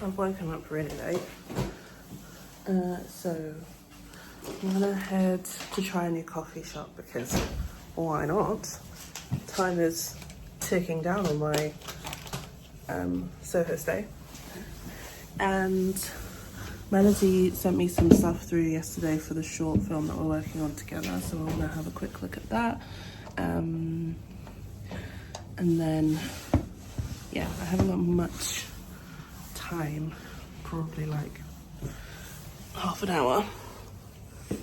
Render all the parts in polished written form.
I've woken up really late. So I'm gonna head to try a new coffee shop because why not? Time is ticking down on my Soho stay. And Melody sent me some stuff through yesterday for the short film that we're working on together, so I'm gonna have a quick look at that. And then, yeah, I haven't got much time, probably like half an hour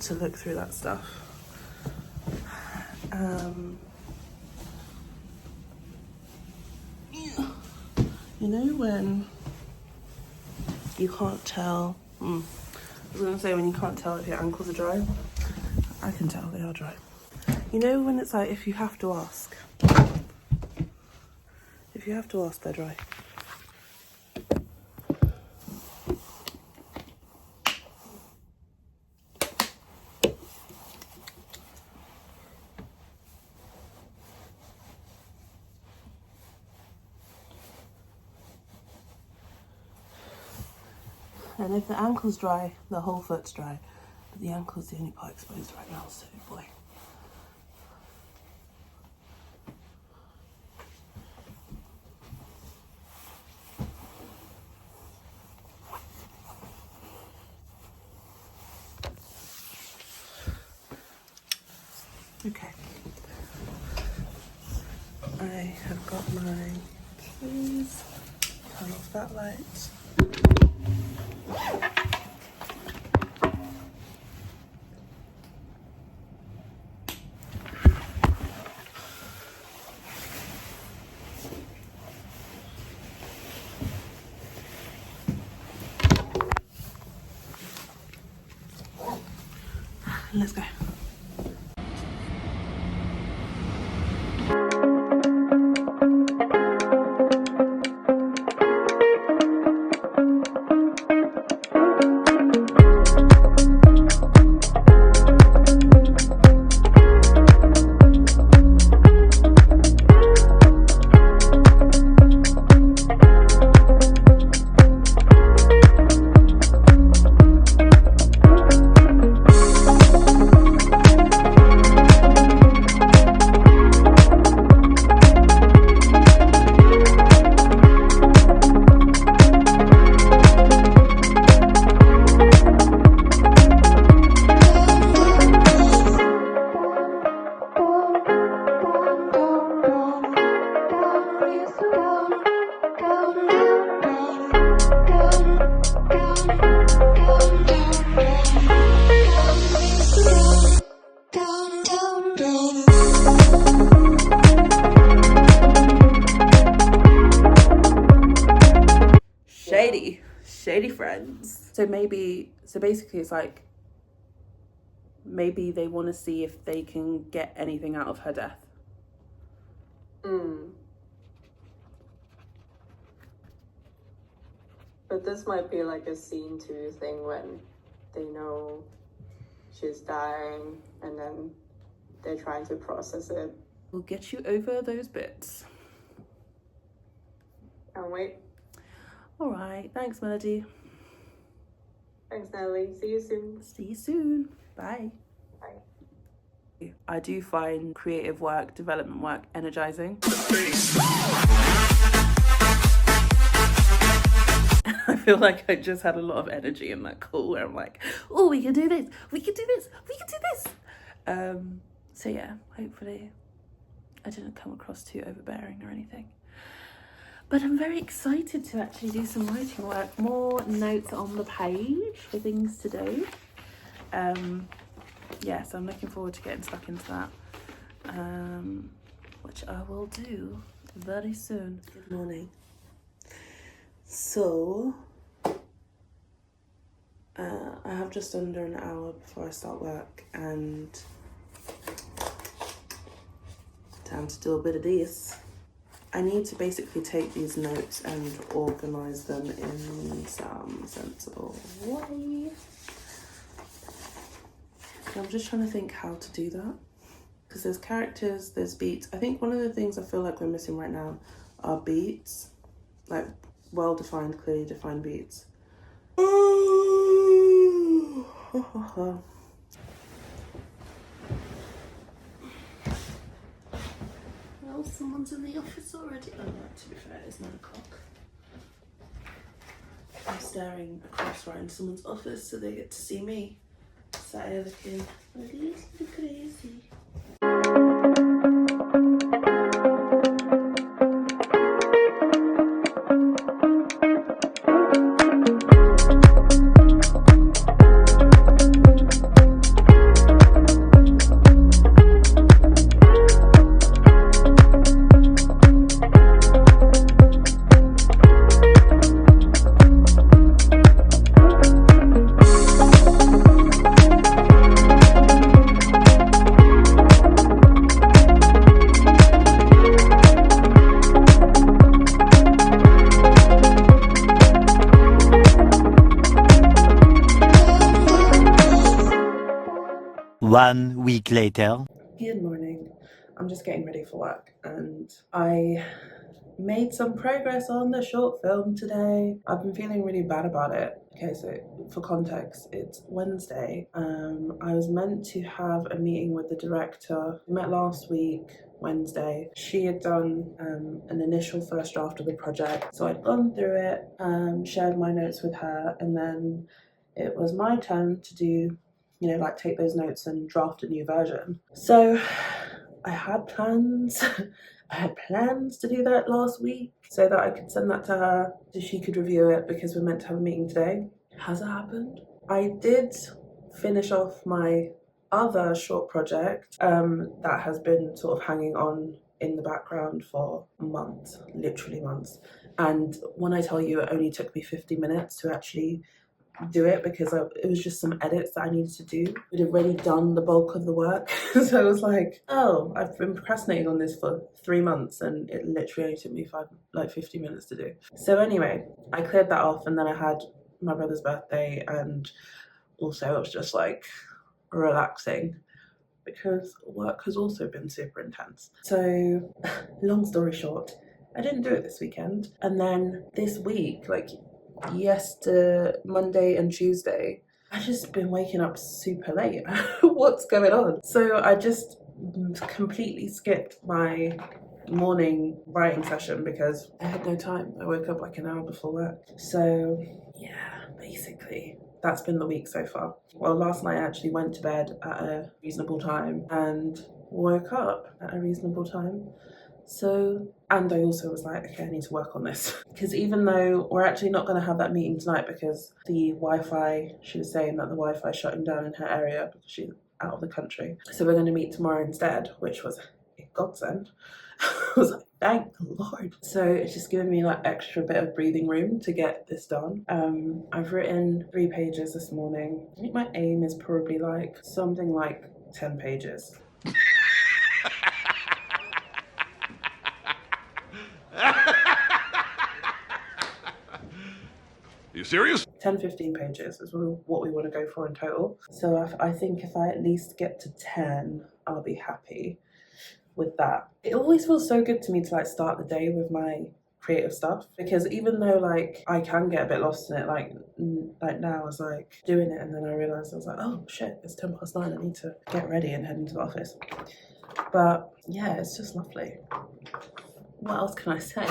to look through that stuff. Yeah. You know when you can't tell, I was gonna say when you can't tell if your ankles are dry. I can tell they are dry. You know when it's like, if you have to ask. If you have to ask, they're dry. And if the ankle's dry, the whole foot's dry. But the ankle's the only part exposed right now, so boy. Okay. I have got my keys. Turn off that light. Let's go. Shady friends. So basically it's like, maybe they want to see if they can get anything out of her death. But this might be like a scene 2 thing when they know she's dying and then they're trying to process it. We'll get you over those bits. Can't wait. All right, thanks, Melody. Thanks, Natalie. See you soon. See you soon. Bye. Bye. I do find creative work, development work, energizing. I feel like I just had a lot of energy in that call where I'm like, oh, we can do this, we can do this, we can do this. So yeah, hopefully I didn't come across too overbearing or anything. But I'm very excited to actually do some writing work, more notes on the page for things to do. Yeah, so I'm looking forward to getting stuck into that, which I will do very soon. Good morning. So, I have just under an hour before I start work and time to do a bit of this. I need to basically take these notes and organise them in some sensible way. I'm just trying to think how to do that. Because there's characters, there's beats. I think one of the things I feel like we're missing right now are beats. Like well-defined, clearly defined beats. Well, someone's in the office already. Oh, right, to be fair, it's 9 o'clock. I'm staring across right into someone's office so they get to see me sat here looking a little crazy. One week later. Good morning. I'm just getting ready for work and I made some progress on the short film today. I've been feeling really bad about it. Okay, so for context, it's Wednesday. I was meant to have a meeting with the director. We met last week, Wednesday. She had done an initial first draft of the project. So I'd gone through it, shared my notes with her, and then it was my turn to do, like take those notes and draft a new version. So I had plans. I had plans to do that last week so that I could send that to her so she could review it because we're meant to have a meeting today. Hasn't happened. I did finish off my other short project that has been sort of hanging on in the background for months, literally months. And when I tell you it only took me 50 minutes to actually do it because it was just some edits that I needed to do. We'd already done the bulk of the work. So I was like, oh, I've been procrastinating on this for 3 months and it literally only took me 50 minutes to do. So anyway, I cleared that off and then I had my brother's birthday and also it was just like relaxing because work has also been super intense. So long story short, I didn't do it this weekend. And then this week, like Monday and Tuesday, I've just been waking up super late. What's going on? So I just completely skipped my morning writing session because I had no time. I woke up like an hour before work. So yeah, basically that's been the week so far. Well, last night I actually went to bed at a reasonable time and woke up at a reasonable time. So, and I also was like, okay, I need to work on this. Because even though we're actually not going to have that meeting tonight because the Wi-Fi, she was saying that the Wi-Fi is shutting down in her area because she's out of the country. So we're going to meet tomorrow instead, which was a godsend. I was like, thank the Lord. So it's just given me like extra bit of breathing room to get this done. I've written 3 pages this morning. I think my aim is probably like something like 10 pages. You serious? 10-15 pages is what we want to go for in total. So I think if I at least get to 10, I'll be happy with that. It always feels so good to me to like start the day with my creative stuff because even though like I can get a bit lost in it, like now I was like doing it and then I realized I was like, oh shit, it's 9:10. I need to get ready and head into the office. But yeah, it's just lovely. What else can I say?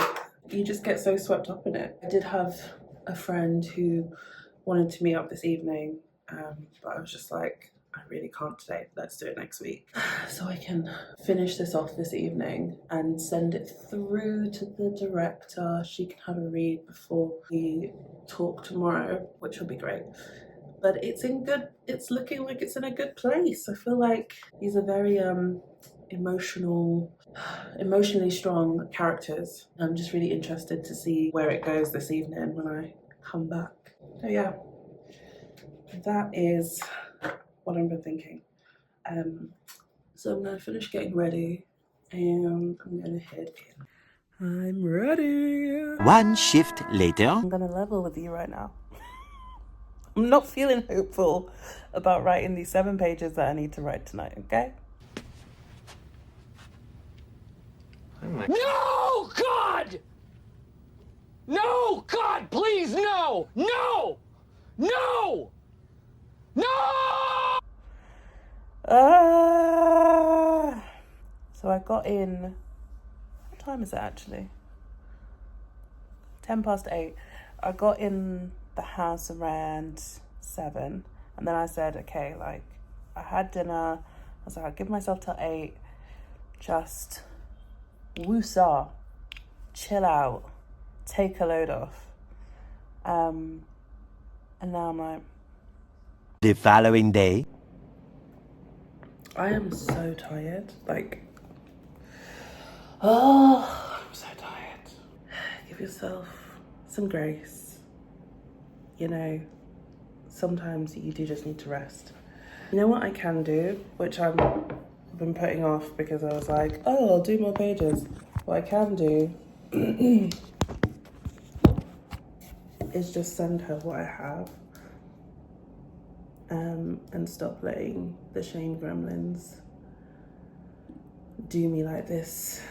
You just get so swept up in it. I did have a friend who wanted to meet up this evening, but I was just like, I really can't today, let's do it next week. So I can finish this off this evening and send it through to the director. She can have a read before we talk tomorrow, which will be great. But it's looking like it's in a good place. I feel like these are very emotionally strong characters. I'm just really interested to see where it goes this evening when I come back. So yeah, that is what I've been thinking. So I'm gonna finish getting ready and I'm gonna head in. I'm ready. One shift later. I'm gonna level with you right now. I'm not feeling hopeful about writing these 7 pages that I need to write tonight, okay? No, God! No, God! God, please, no! No! No! No! So I got in, what time is it actually? 8:10. I got in the house around 7, and then I said, okay, like, I had dinner. I was like, I'll give myself till 8, just woosah, chill out, take a load off. And now I'm like, The following day. I am so tired. Like, oh, I'm so tired. Give yourself some grace. You know, sometimes you do just need to rest. You know what I can do, which I've been putting off because I was like, oh, I'll do more pages. What I can do is just send her what I have, and stop letting the shame gremlins do me like this.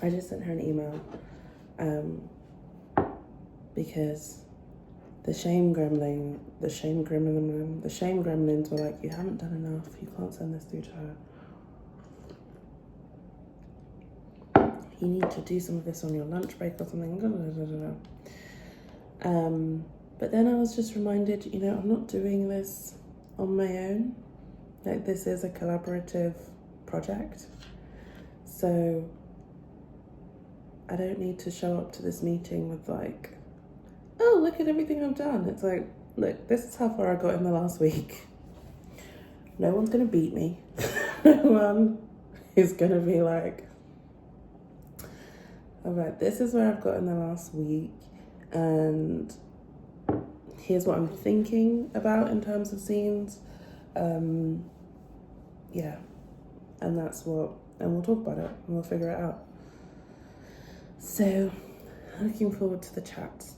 I just sent her an email because the shame gremlins were like, you haven't done enough, you can't send this through to her. You need to do some of this on your lunch break or something. But then I was just reminded, you know, I'm not doing this on my own. Like, this is a collaborative project. So I don't need to show up to this meeting with like, oh, look at everything I've done. It's like, look, this is how far I got in the last week. No one's gonna beat me. No one is gonna be like, all right, this is where I've got in the last week, and here's what I'm thinking about in terms of scenes. Yeah, and that's what, and we'll talk about it and we'll figure it out. So, looking forward to the chat.